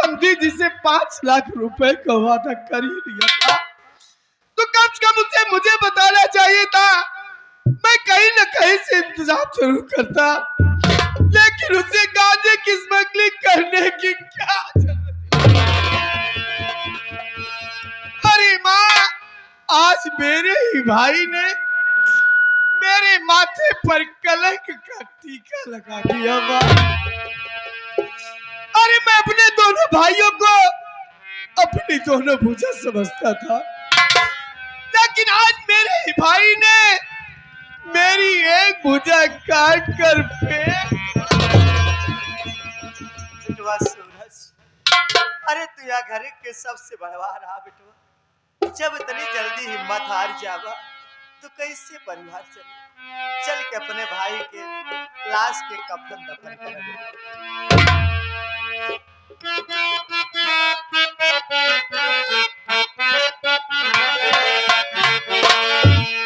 समझी जिसे 5 लाख रुपए का वादा कर ही लिया था, तो कम से कम उसे मुझे बताना चाहिए था। मैं कहीं न कहीं से इंतजाम जरूर करता, लेकिन उसे गांजे की स्मगलिंग करने की क्या जरूरत। अरे माँ, आज मेरे ही भाई ने मेरे माथे पर कलंक का टीका लगा दिया माँ। अरे मैं अपने दोनों भाइयों को अपनी दोनों भुजा समझता था, लेकिन आज मेरे ही भाई ने मेरी एक भुजा काट कर फेंक। बिटवा सूरज, अरे तू या घर के सबसे बड़वा रहा बिटवा। जब इतनी जल्दी हिम्मत हार जावा तो कैसे परिवार चले। चल के अपने भाई के लाश के कफन दफन कर।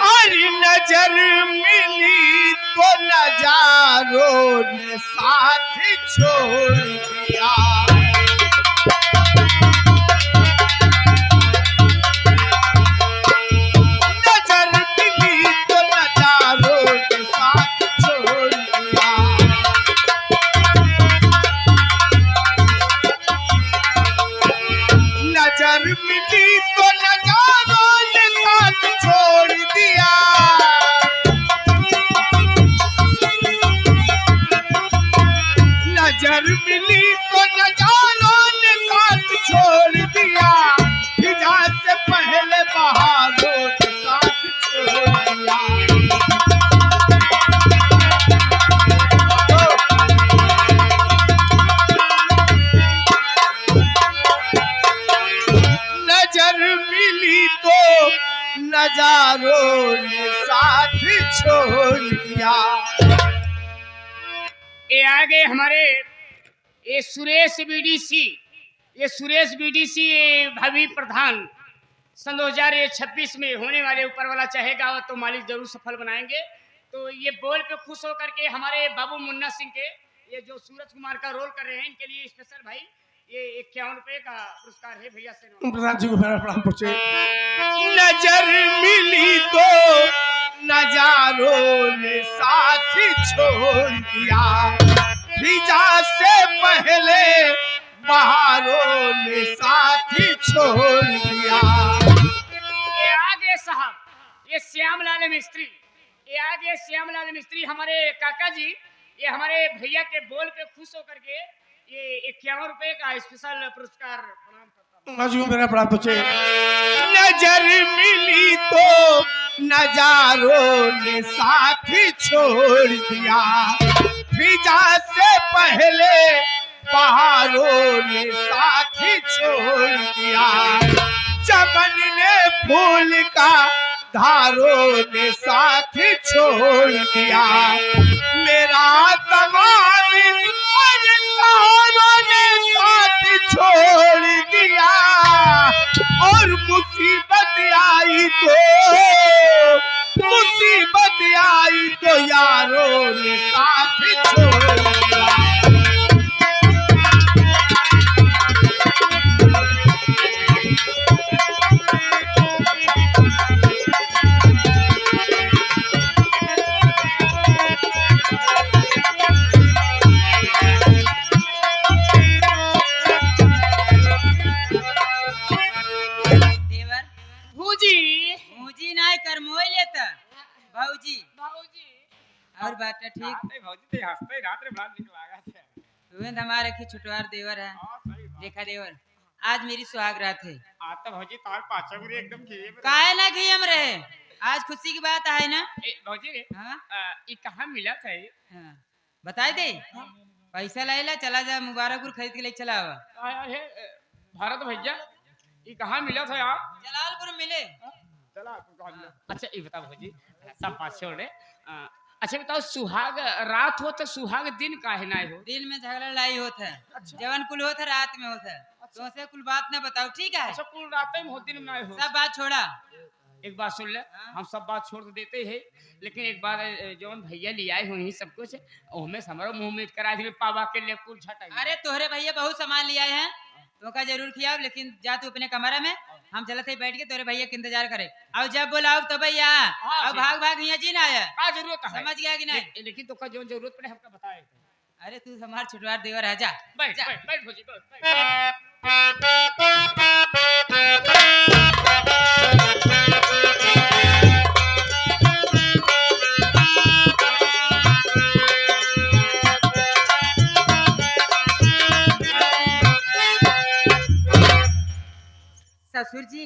हरी नजर मिली तो नजारों ने साथ छोड़ दिया। नजर मिली तो नजारों ने साथ छोड़ दिया। नजर मिली तो नजारों ने साथ छोड़ दिया। नजर मिली तो नजारों ने साथ छोड़ दिया। फिजा से पहले बहारों ने साथ छोड़ दिया। नजर मिली तो नजारों ने साथ छोड़ दिया। ये आगे हमारे ये सुरेश बीडीसी भावी प्रधान सन 2026 में होने वाले ऊपर वाला चाहेगा तो मालिक जरूर सफल बनाएंगे। तो ये बोल पे खुश होकर के हमारे बाबू मुन्ना सिंह के ये जो सूरज कुमार का रोल कर रहे हैं, इनके लिए स्पेशल भाई ये 51 रुपए का पुरस्कार है भैया से। प्रधान जी को मेरा प्रणाम पूछे। नजर मिली तो नजारों ने साथ छोड़ दिया। फिजा से पहले बहारों ने साथ छोड़ दिया। ये आगे साहब, ये श्यामलाल मिस्त्री हमारे काका जी, ये हमारे भैया के बोल पे खुश होकर के ये 51 रुपए का स्पेशल पुरस्कार प्रणाम करता हूं। मेरा प्रणाम पूछे। नजर मिली तो नजारों ने साथ छोड़ दिया। फिजा से पहले बहारों ने साथ छोड़ दिया। चमन ने फूल का धारों ने साथ छोड़ दिया। मेरा तमाम सहारों ने साथ छोड़ दिया। और मुसीबत आई तो यारों ने साथ छोड़ दिया। और बात ठीक भौजी ते हंसते रात रे बड़ा निक लागा थे। तुरंत हमारे की छुटवार देवर है। देखा देवर, आज मेरी सुहाग रात है। आज तो भौजी तार पाछा गुरे एकदम खिए काहे ना खियम रहे, आज खुशी की बात है ना। भौजी रे हाँ ये कहां मिला था ये? हाँ बताए दे, पैसा लाइला चला जा मुबारकपुर खरीद के ले चला आवा। अरे भारत भैया ये कहां मिला था यार? जलालपुर मिले। चला अच्छा ये बताओ भौजी, सब बात छोड़ रे। अच्छा बताओ, सुहाग रात हो तो सुहाग दिन काहे ना हो? दिन में झगड़ा लड़ाई होता है। अच्छा। जवन कुल होता है रात में होता है। अच्छा। तो से कुल बात ना बताओ, ठीक है? अच्छा कुल रात में हो दिन में ना हो। सब बात छोड़ा। एक बात सुन ले। हाँ? हम सब बात छोड़ देते हैं, लेकिन एक बार जौन भैया ले आए हो सब कुछ ओमे हमारा मुंह मीट करा दिए पावा के लिए कुल छटा। अरे तोहरे भैया बहुत सामान ले आए हैं, तो का जरूर खियाओ, लेकिन जा तू अपने कमरे में, हम चलते ही बैठ के तेरे भैया के इंतजार करे। और जब बोलाओ तो भैया हाँ और जी। भाग भाग यहाँ जी ना आया, का जरूरत है? समझ गया कि नहीं? लेकिन तो का जो जरूरत पड़े हमका बताए। अरे तू हमार छुटवार देवर है, जा बैठ जा। बैठ बैठ भौजी बैठ। ससुर जी,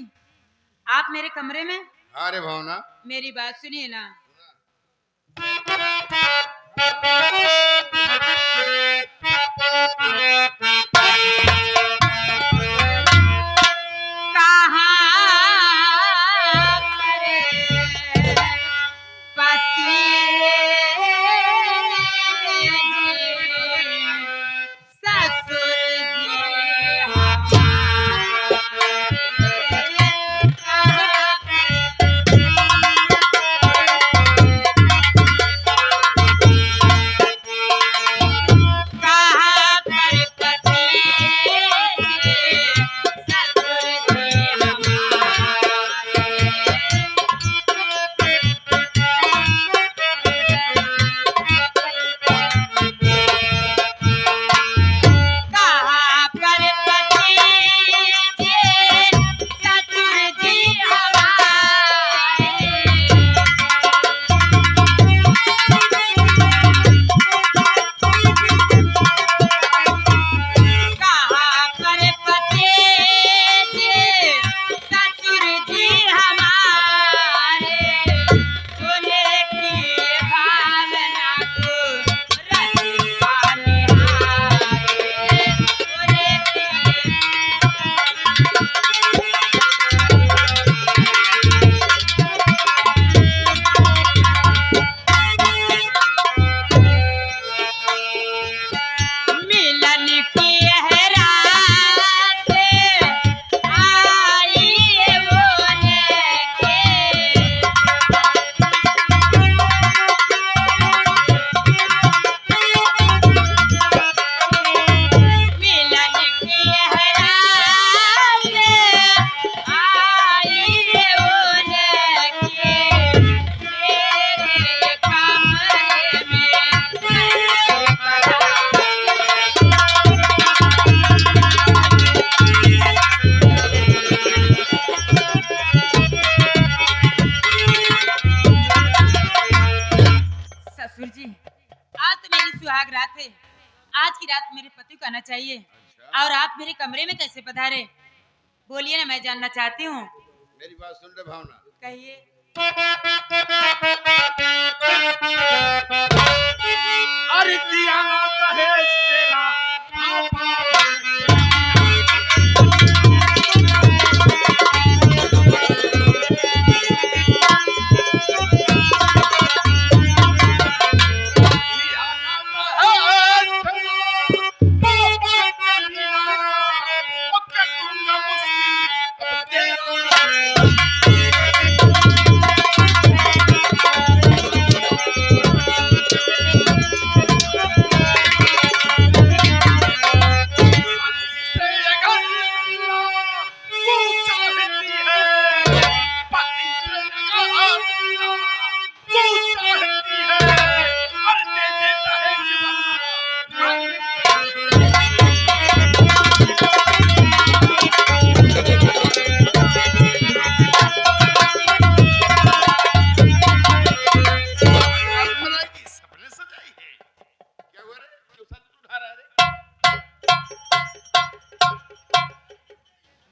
आप मेरे कमरे में, अरे भावना, मेरी बात सुनिए ना। कहाँ मेरे पति ससुर ससुर जी, आज तो मेरी सुहाग रात है। आज की रात मेरे पति को आना चाहिए। और आप मेरे कमरे में कैसे पधारे? बोलिए ना, मैं जानना चाहती हूँ। मेरी बात सुन ले भावना, कहिए। अरे दिया ना दहेज तेरा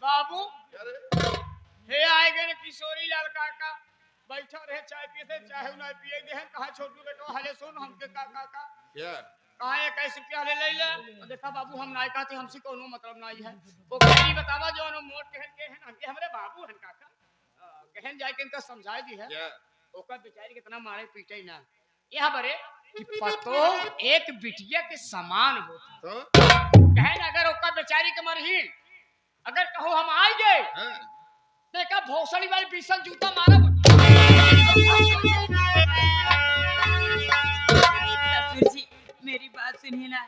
बाबू हे आए गए किशोरी लाल काका बैठा रहे चाय पीते चाहे ना पिए दे कहा छोटू बेटो हले सुन हमके काका का क्या कहा ये कैसे प्या ले ले ले देखा बाबू हम नायका थे हमसे कोनो मतलब नहीं है वो कहीं बतावा जो नो मोट कहन के हैं हमके हमरे बाबू हन काका कहन जाए के इनका समझाए दी है क्या ओकर बेचारी कितना मारे पीटे ना यहां बरे कि पतो एक बिटिया के समान हो तो कहन अगर ओकर बेचारी के मरही अगर कहो हम आ गए हाँ? देखा भौसड़ी वाली बीसन जूता मारा ससुर जी, मेरी बात सुनिए ना।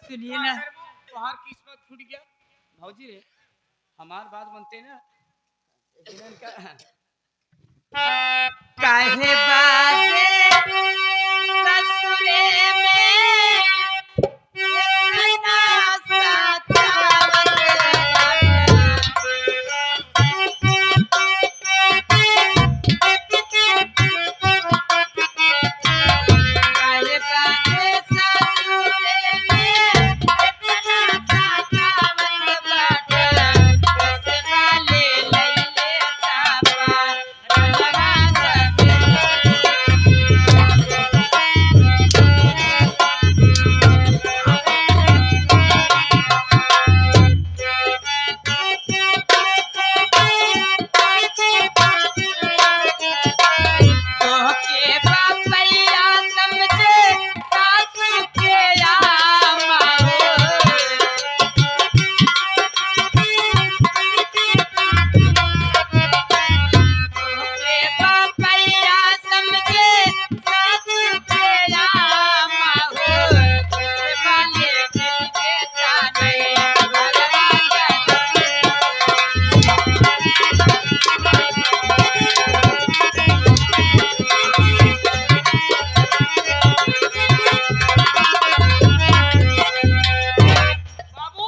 सुनिए ना, तुम्हार किस्मत फूट गया भौजी रे। हमार बात बनते ना इन्हन का काहे बाजे ससुरे में इतना सतावत काहे बाजे ससुरे में इतना सतावत कैसे वाले लैले तापा रंगना तोहके बापैया समझे सासू के आमा तोहके बापैया समझे सासू के आमा कैसे वाले दिल के ताने बाबू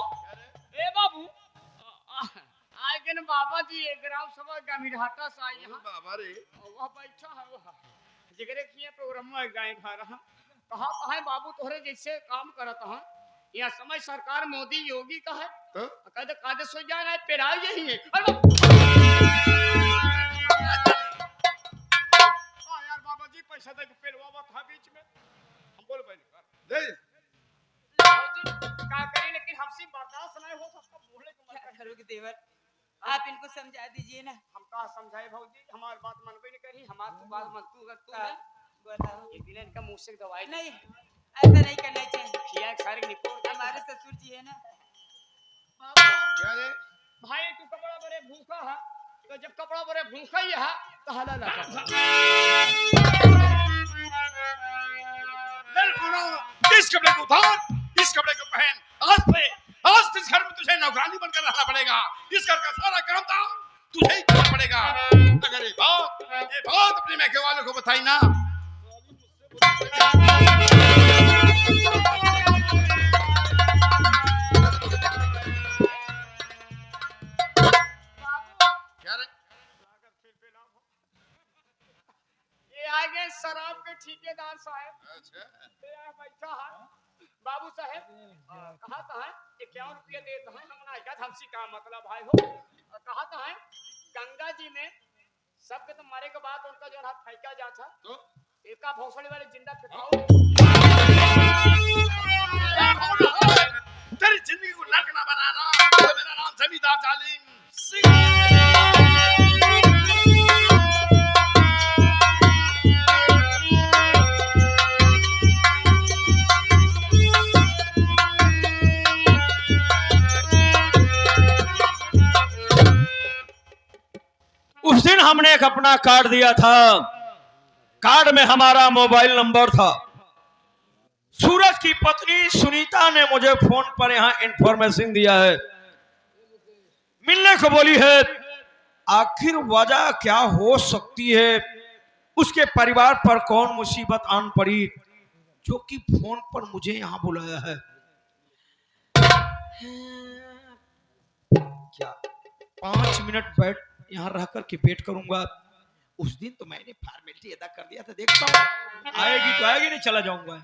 ए बाबू आए के न बाबा जी एक ग्राम सभा गमीरहाटा से आए यहाँ बाबा रे वह बैठा है वह जिगरे किए प्रोग्राम में गाय खा रहा कहा कहा है बाबू तोहरे जैसे काम करत हां यहाँ समय सरकार मोदी योगी का है तो कहते कादे सो जा रहा है पेराई यही है अरे हाँ यार बाबा जी पैसा दे के पेलवा था बीच में हम बोल पहले दे क्या करें लेकिन हमसे बर्दाश्त नहीं हो सकता बोलने को मन क्या करोगे देवर, आप इनको समझा दीजिए ना। हम का समझाए भौजी हमारी बात मनबे नहीं करी हमार तो बात मन तू अगर तू ना बताओ। ये दिन इनका मुंह से दवाई नहीं, ऐसा नहीं करना चाहिए। खिया सारे निकोड़ हमारे ससुर जी है ना, क्या रे भाई तू कपड़ा बड़े भूखा है तो जब कपड़ा बड़े भूखा ही है तो हला ला इस कपड़े को उतार, इस कपड़े को पहन। आज से इस घर में तुझे नौकरानी बनकर रहना पड़ेगा। इस घर का सारा काम धाम तुझे ही करना पड़ेगा। अगर ये बात अपने मैके वालों को बताई ना क्या रे ये आगे शराब के ठेकेदार साहब अच्छा ये बैठा है बाबू साहब कहा था ये क्या रुपया देते हैं हमने क्या हमसी का मतलब भाई हो कहा था गंगा जी में सबके तो मारे के बाद उनका जो है फेंका जाता तो एका भौसड़ी वाले जिंदा फेंकाओ तेरी जिंदगी को नर्क ना बनाना। तो मेरा नाम जमींदार जालिम सिंह। उस दिन हमने एक अपना कार्ड दिया था, कार्ड में हमारा मोबाइल नंबर था। सूरज की पत्नी सुनीता ने मुझे फोन पर यहां इंफॉर्मेशन दिया है, मिलने को बोली है। आखिर वजह क्या हो सकती है, उसके परिवार पर कौन मुसीबत आन पड़ी जो कि फोन पर मुझे यहां बुलाया है। क्या 5 मिनट बैठ यहाँ रह कर के वेट करूंगा। उस दिन तो मैंने फॉर्मेलिटी अदा कर दिया था, देखता हूँ आएगी तो आएगी, नहीं चला जाऊंगा।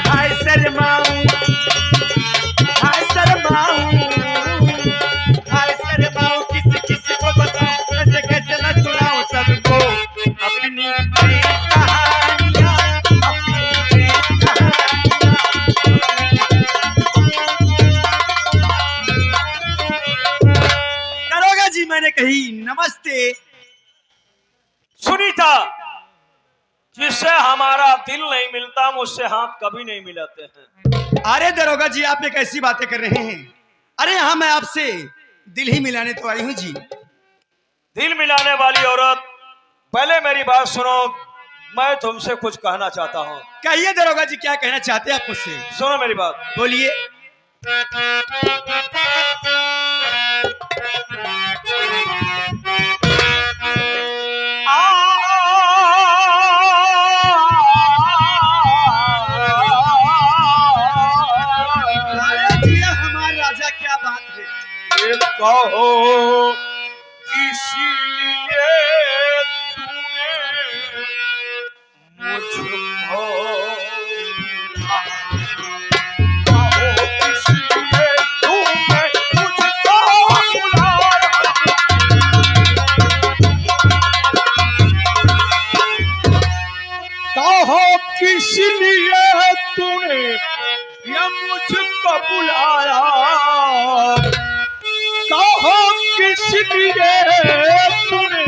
हाय शर्माऊं, हाय शर्माऊं, हाय शर्माऊं, किसी किसी को बताऊं, कैसे कैसे मैं सुनाऊं सबको अपनी कहानियां, अपनी दरोगा जी मैंने कही नमस्ते। सुनीता, जिससे हमारा दिल नहीं मिलता मुझसे हाथ कभी नहीं मिलाते हैं। अरे दरोगा जी आप ये कैसी बातें कर रहे हैं? अरे यहाँ मैं आपसे दिल ही मिलाने तो आई हूँ जी। दिल मिलाने वाली औरत, पहले मेरी बात सुनो। मैं तुमसे कुछ कहना चाहता हूँ। कहिए दरोगा जी, क्या कहना चाहते हैं आप मुझसे? सुनो मेरी बात। बोलिए। हमारे राजा, क्या बात है? ये कहो इसीलिए तूने मुझको, कहो इसीलिए तूने मुझको बुलाया, कहो किसलिए तूने ये मुझको बुलाया, कहो किसलिए तूने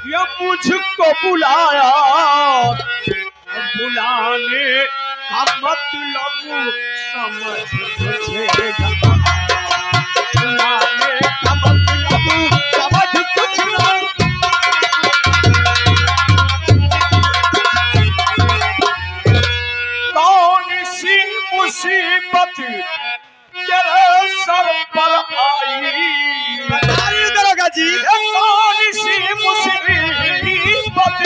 ये मुझको बुलाया, बुलाने का मतलब समझ मुझेगा, बुलाने का मतलब समझ कुछ नहीं। कौन सी मुसीबत तेरे सर पर आई, बताइए दरोगा जी। कौन सी मुसीबत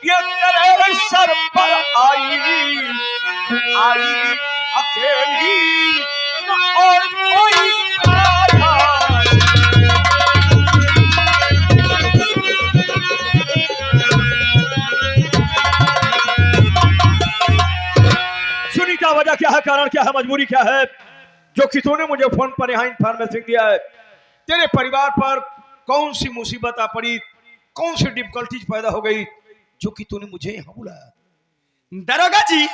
ये तेरे सर पर आई, आई अकेली न और कोई आया। सुनीता, वजह क्या है, कारण क्या है, मजबूरी क्या है जो कि तूने मुझे फोन पर यहाँ इंफॉर्मेशन दिया है? तेरे परिवार पर कौन सी मुसीबत आ पड़ी, कौन सी डिफिकल्टीज पैदा हो गई जो कि तूने मुझे यहाँ बुलाया? दरोगा जी,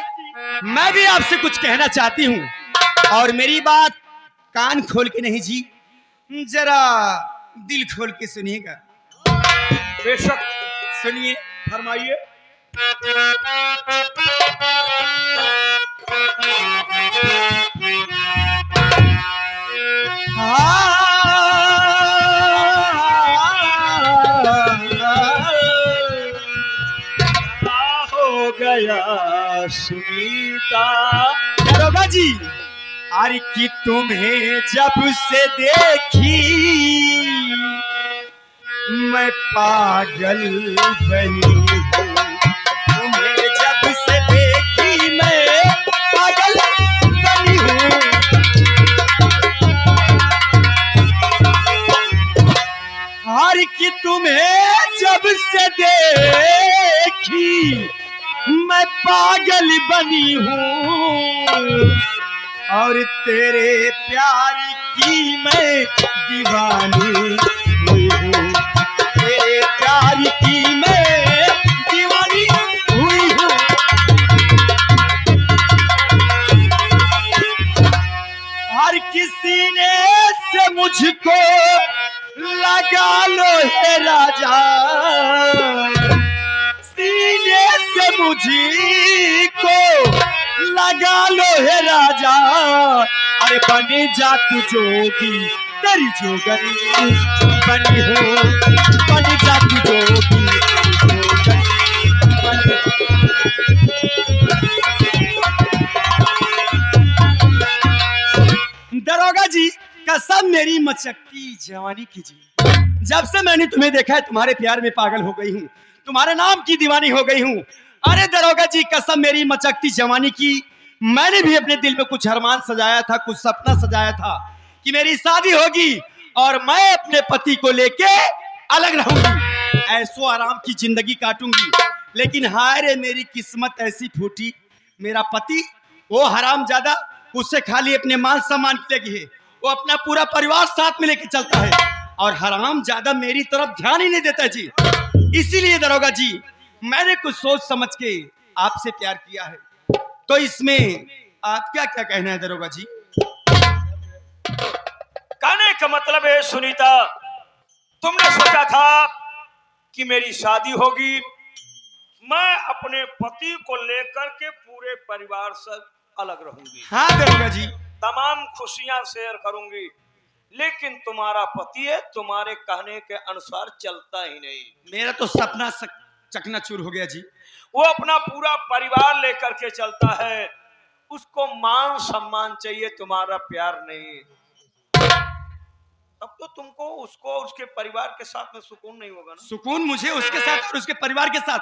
मैं भी आपसे कुछ कहना चाहती हूँ, और मेरी बात कान खोल के नहीं जी, जरा दिल खोल के सुनिएगा। बेशक, सुनिए। फरमाइए। हो गया सुनीता, दरोगा जी, अरे कि तुम्हें जब से देखी मैं पागल बनी हूँ, तुम्हें जब से देखी मैं पागल बनी हूँ, हर कि तुम्हें जब से देखी मैं पागल बनी हूँ, और तेरे प्यार की मैं दीवानी हुई हूँ, तेरे प्यार की मैं दीवानी हुई हूँ। हर किसी ने से मुझको लगा लो हे राजा, सीने से मुझको लगा लो हे राजा, अरे बने जा तू जोगी तेरी जोगनी बनी हो, बने जा तू जोगी दरोगा जी, कसम मेरी मचकती जवानी कीजिए, जब से मैंने तुम्हें देखा है तुम्हारे प्यार में पागल हो गई हूँ, तुम्हारे नाम की दीवानी हो गई हूँ। अरे दरोगा जी, कसम मेरी मचकती जवानी की, मैंने भी अपने दिल में कुछ अरमान सजाया था, कुछ सपना सजाया था कि मेरी शादी होगी और मैं अपने पति को लेके अलग रहूंगी, ऐसो आराम की जिंदगी काटूंगी। लेकिन हाय रे, मेरी किस्मत ऐसी फूटी, मेरा पति वो हरामजादा, उससे खाली अपने मान सम्मान की लगी है, वो अपना पूरा परिवार साथ में लेके चलता है, और हरामजादा मेरी तरफ ध्यान ही नहीं देता जी। इसीलिए दरोगा जी, मैंने कुछ सोच समझ के आपसे प्यार किया है, तो इसमें आप क्या क्या कहना है दरोगा जी? कहने का मतलब है सुनीता, तुमने सोचा था कि मेरी शादी होगी, मैं अपने पति को लेकर के पूरे परिवार से अलग रहूंगी, हाँ दरोगा जी, तमाम खुशियां शेयर करूंगी, लेकिन तुम्हारा पति है, तुम्हारे कहने के अनुसार चलता ही नहीं। मेरा तो सपना चकनाचूर हो गया जी। वो अपना पूरा परिवार लेकर के चलता है, उसको मान सम्मान चाहिए, तुम्हारा प्यार नहीं। तब तो तुमको उसको उसके परिवार के साथ में सुकून नहीं होगा ना। सुकून मुझे उसके साथ और उसके परिवार के साथ,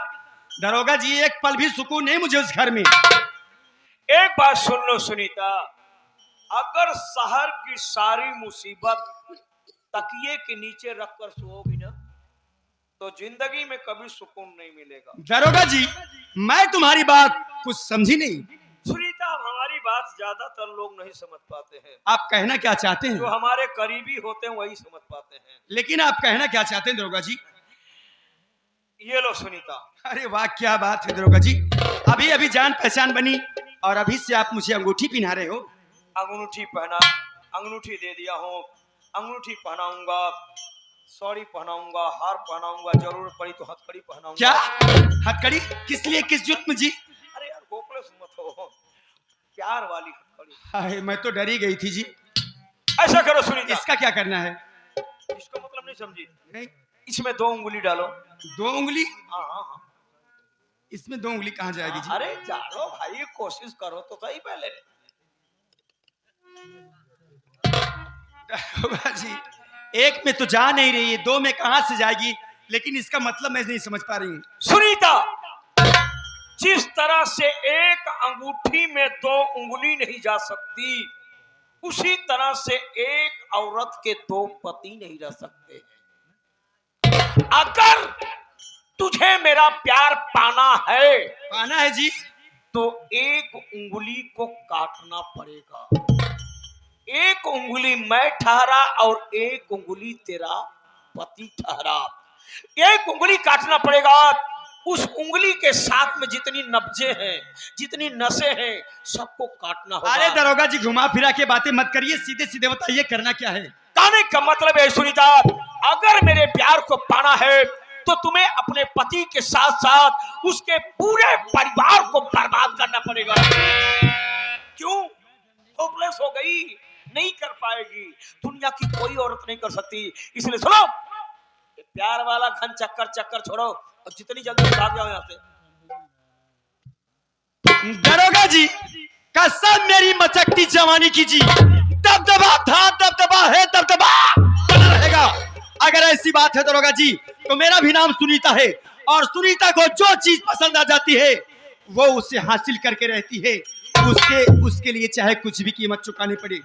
दरोगा जी एक पल भी सुकून नहीं मुझे उस घर में। एक बात सुन लो सुनीता, अगर शहर की सारी मुसीबत तकिए के नीचे रखकर सोओगी ना, तो जिंदगी में कभी सुकून नहीं मिलेगा। दरोगा जी मैं तुम्हारी बात कुछ समझी नहीं। सुनीता, हमारी बात ज्यादातर लोग नहीं समझ पाते हैं। आप कहना क्या चाहते जो हैं? हमारे करीबी होते हैं वही समझ पाते हैं। लेकिन आप कहना क्या चाहते हैं दरोगा जी? ये लो सुनीता। अरे वाह क्या बात है दरोगा जी, अभी अभी जान पहचान बनी और अभी से आप मुझे अंगूठी पहना रहे हो। अंगूठी पहना, अंगूठी दे दिया हूँ, अंगूठी पहनाऊंगा, सॉरी पहनाऊंगा, हार पहनाऊंगा, जरूरत पड़ी तो हथकड़ी पहनाऊंगा। क्या हथकड़ी? किस लिए, किस जुर्म जी? अरे यार गोपलेस मत हो, प्यार वाली हथकड़ी। हाय मैं तो डरी गई थी जी। ऐसा करो सुनीता, इसका क्या करना है? इसका मतलब नहीं समझी। नहीं, इसमें 2 उंगली डालो। 2 उंगली? हाँ हाँ हाँ। इसमें 2 उंगली कहाँ जाएगी जी? अरे जानो भाई, कोशिश करो तो सही पहले। दरोगा जी एक में तो जा नहीं रही है, 2 में कहां से जाएगी? लेकिन इसका मतलब मैं नहीं समझ पा रही हूँ। सुनीता, जिस तरह से एक अंगूठी में 2 उंगली नहीं जा सकती, उसी तरह से एक औरत के 2 पति नहीं रह सकते हैं। अगर तुझे मेरा प्यार पाना है जी, तो एक उंगली को काटना पड़ेगा। एक उंगली मैं ठहरा और एक उंगली तेरा पति ठहरा। एक उंगली काटना पड़ेगा। उस उंगली के साथ में जितनी नब्जे हैं, जितनी नसें हैं, सबको काटना होगा। अरे दरोगा जी घुमा फिरा के बातें मत करिए, सीधे सीधे बताइए करना क्या है? कहने का मतलब है सुनीता, अगर मेरे प्यार को पाना है तो तुम्हें अपने पति के साथ साथ उसके पूरे परिवार को बर्बाद करना पड़ेगा। क्यों? होपलेस हो गई, नहीं कर पाएगी, दुनिया की कोई औरत नहीं कर सकती। इसलिए सुनो, प्यार वाला घन चक्कर छोड़ो और जितनी जल्दी भाग जाओ यहाँ से। दरोगा जी कसम मेरी मचकती जवानी की जी, दबदबा था, दबदबा है, दबदबा बना रहेगा। अगर ऐसी बात है दरोगा जी तो मेरा भी नाम सुनीता है, और सुनीता को जो चीज पसंद आ जाती है वो उसे हासिल करके रहती है, उसके लिए चाहे कुछ भी कीमत चुकानी पड़े।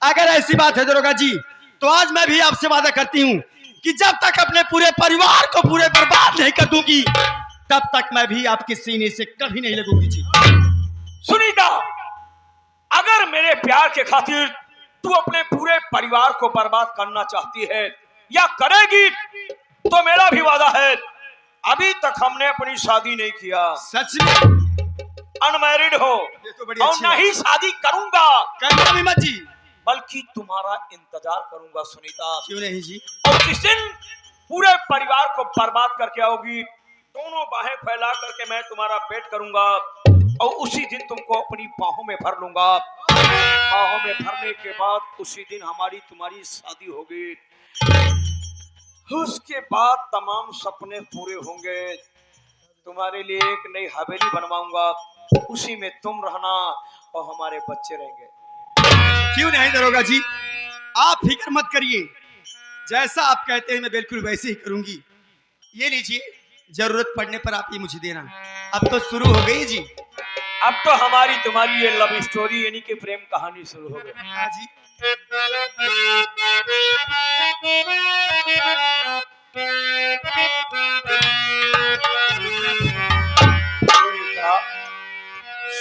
अगर ऐसी बात है दरोगा जी तो आज मैं भी आपसे वादा करती हूँ कि जब तक अपने पूरे परिवार को पूरे बर्बाद नहीं कर दूंगी, तब तक मैं भी आपके सीने से कभी नहीं लगूंगी जी। सुनीता, अगर मेरे प्यार के खातिर तू अपने पूरे परिवार को बर्बाद करना चाहती है या करेगी, तो मेरा भी वादा है, अभी तक हमने अपनी शादी नहीं किया। सच में? अनमैरिड हो तो और ना ही शादी करूंगा, करना भी मत जी। बल्कि तुम्हारा इंतजार करूंगा सुनीता। क्यों नहीं जी? और जिस दिन पूरे परिवार को बर्बाद करके आओगी, दोनों बाहें फैला करके मैं तुम्हारा पेट करूंगा और उसी दिन तुमको अपनी बाहों में भर लूंगा। बाहों में भरने के बाद उसी दिन हमारी तुम्हारी शादी होगी। उसके बाद तमाम सपने पूरे होंगे। तुम्हारे लिए एक नई हवेली बनवाऊंगा, उसी में तुम रहना और हमारे बच्चे रहेंगे। क्यों नहीं दरोगा जी, आप फिक्र मत करिए, जैसा आप कहते हैं मैं बिल्कुल वैसे ही करूंगी। ये लीजिए, जरूरत पड़ने पर आप ये मुझे देना। अब तो शुरू हो गई जी। अब तो हमारी तुम्हारी ये लव स्टोरी यानी कि प्रेम कहानी शुरू हो गई। हाँ जी।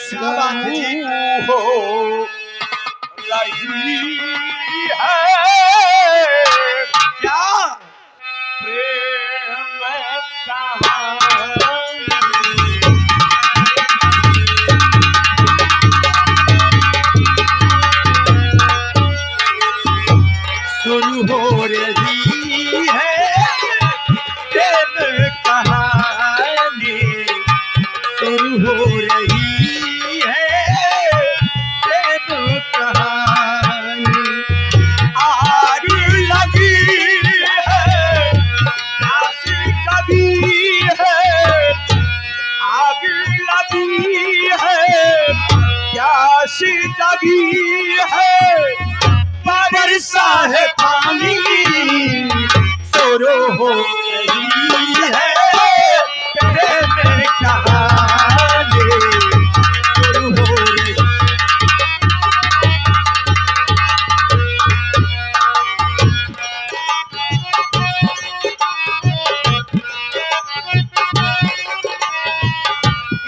क्या बात है जी? हो लही है क्या प्रेम कहानी। शुरू हो रही है प्रेम कहानी, शुरू हो रही है प्रेम कहानी। आग लगी है, आशिक कभी है, लगी है बरसा है पानी शुरू हो रही है प्रेम कहानी शुरू हो रही है।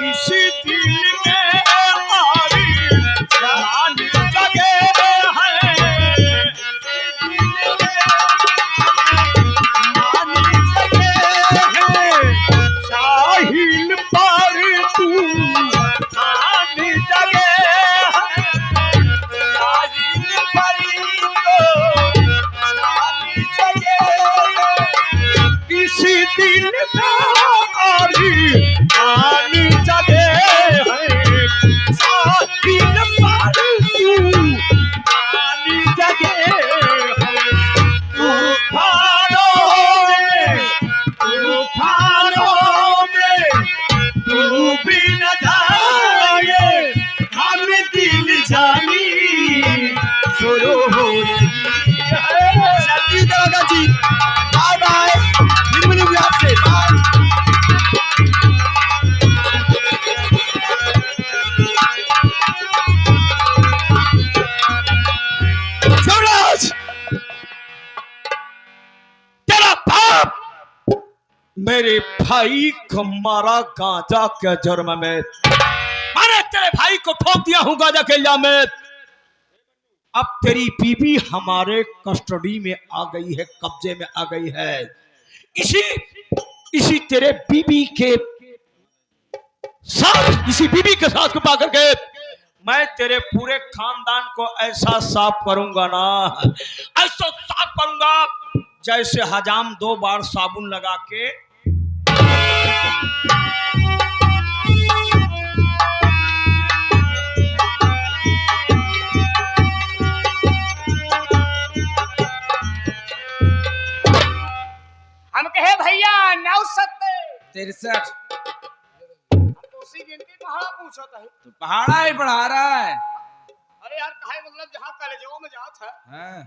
इसी दिल में हमारी जान जगे है मान जगे है साहिल पर तू मान जगे है साहिल पर तो मान जगे है इसी दिल में हमारी मान जगे है साहिल पर तू मान जगे है तूफानों में तू भी न जाए हम दिल जानी शुरू हो रही है। सतीश दादा जी बाय बाय फिर मिलूंगी आपसे बाय। स्वराज तेरा बाप मेरे भाई को मारा गांजा के जुर्म में मैंने तेरे भाई को ठोक दिया हूं गांजा के इल्जाम में। अब तेरी बीबी हमारे कस्टडी में आ गई है कब्जे में आ गई है इसी तेरे बीबी के साथ इसी बीबी के साथ को पाकर के मैं तेरे पूरे खानदान को ऐसा साफ करूंगा ना ऐसा साफ करूंगा जैसे हजाम 2 बार साबुन लगा के हम कहे भैया 970 63 तो उसी गिनती पहाड़ा पूछता है। तो पहाड़ा ही पढ़ा रहा है। अरे यार काहे मतलब जहाँ कॉलेजों में जात है हाँ,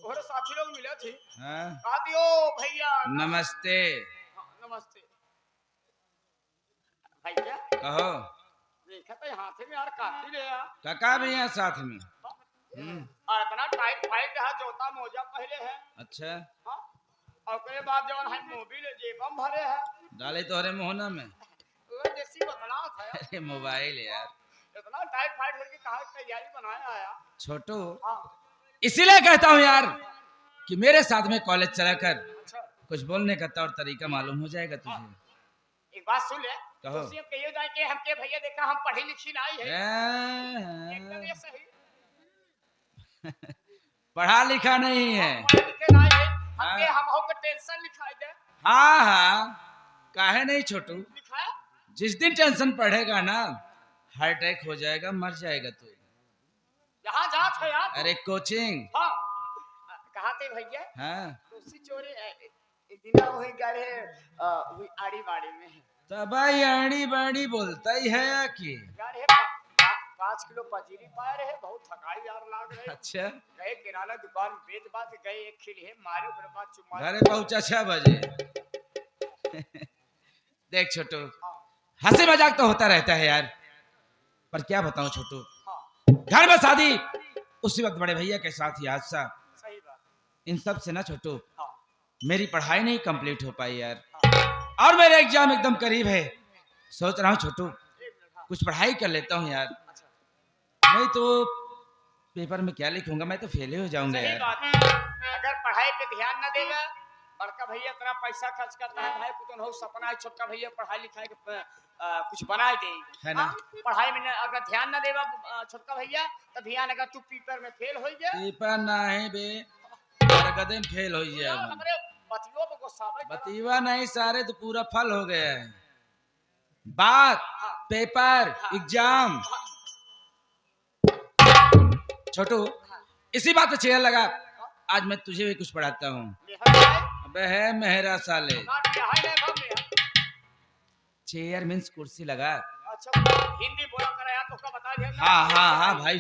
और साथी लोग मिले थे हाँ, कहा दियो भैया नमस्ते हाँ, नमस्ते भैया कहो। देखा तो हाथ में यार काटी ले यार काका भी है साथ में। और इतना टाइट फाइट है जोता मोजा पहले है अच्छा, हाँ? और उसके बाद जवन है मोबिल जेबम भरे है डाले तोहरे मोहना में। वो जैसी बदला था यार। अरे मोबाइल यार इतना टाइट फाइट करके कहा तैयारी बनाया आया छोटू, हाँ इसीलिए कहता हूँ यार कि मेरे साथ में कॉलेज चला कर अच्छा कुछ बोलने का तौर तरीका मालूम हो जाएगा तुझे। एक बात सुन ले कहो। उसी हम कहियो जाए कि हमके भैया देखा हम पढ़ी लिखी नहीं है एकदम ये सही पढ़ा लिखा नहीं है। पढ़े लिखे नहीं है हमके हाँ। हम हो के टेंशन लिखाई दे हाँ हाँ, काहे नहीं छोटू, लिखाया जिस दिन टेंशन पढ़ेगा ना हार्ट अटैक हो जाएगा, मर जाएगा तू। यहाँ जात है यार अरे कोचिंग। हाँ कहा थे भैया हाँ, उसी चोरी एक दिन वही गए वही आड़ी बाड़ी में तब आड़ी बाड़ी बोलता ही है कि यार है 5 किलो पजीरी पाए रहे बहुत थकाई यार लाग रहे अच्छा, गए किराना दुकान बेच बात गए एक खिली है मारे फिर बाद चुम्मा घरे पहुंचा 6 बजे। देख छोटू, हंसी मजाक तो होता रहता है यार, पर क्या बताऊं छोटू, घर में शादी उसी वक्त बड़े भैया के साथ ही हादसा, सही बात इन सब से ना छोटू हाँ मेरी पढ़ाई नहीं कंप्लीट हो पाई यार, और मेरा एग्जाम एकदम करीब है। सोच रहा हूँ छोटू कुछ पढ़ाई कर लेता हूँ यार, नहीं तो पेपर में क्या लिखूंगा, मैं तो फेल ही हो जाऊंगा सही यार। बात अगर पढ़ाई पे ध्यान न देगा बड़का भैया तेरा पैसा खर्च करता है भाई पुतन हो सपना है छोटका भैया पढ़ाई लिखाई के कुछ बनाए दे है ना? पढ़ाई में अगर ध्यान न देगा छोटका भैया तो ध्यान अगर तू पेपर में फेल हो गया पेपर ना है बे, मेरा गदे में फेल हो गया। हमरे बतियों पे गुस्सा आवे बतीवा नहीं सारे तो पूरा फल हो गया है। बात पेपर एग्जाम छोटू, इसी बात पे चेयर लगा, आज मैं तुझे भी कुछ पढ़ाता हूँ। अबे है मेहरा साले, चेयर मीन्स कुर्सी लगा। अच्छा हिंदी बोला कर यार तो बता दिया हाँ हाँ हाँ भाई।